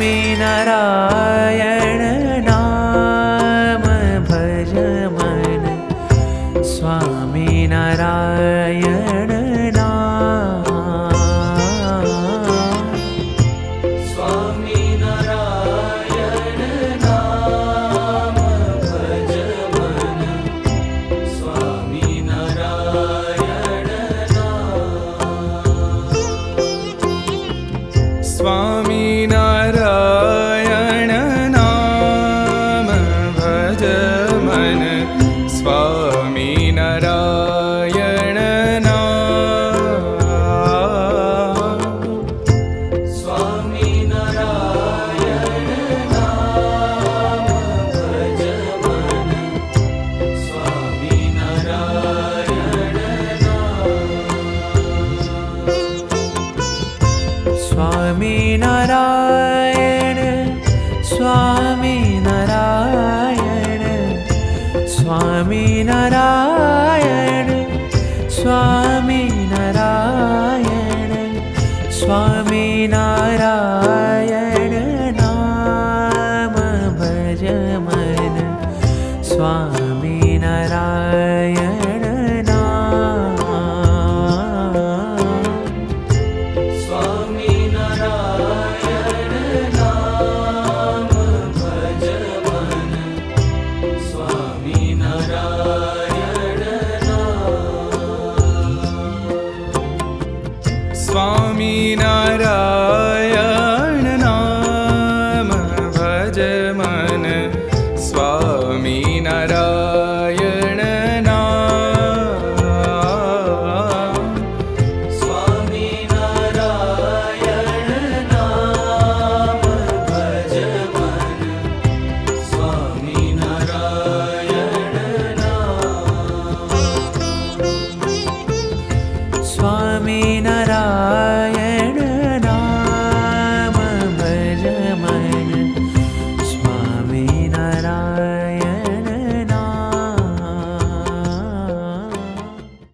स्वामीनारायण नाम भज मन स्वामीनारायण नाम स्वामीनारायण नाम भज मन स्वामीनारायण नाम स्वामीनारायण नाम भज मन स्वामीनारायण स्वामीनारायण स्वामीनारायण स्वामीनारायण स्वामीनारायण स्वामीनारायण नाम भज मन स्वामीनारायण नाम स्वामीनारायण नाम भज मन स्वामीनारायण नाम स्वामीनारायण नाम भज मन स्वामीनारायण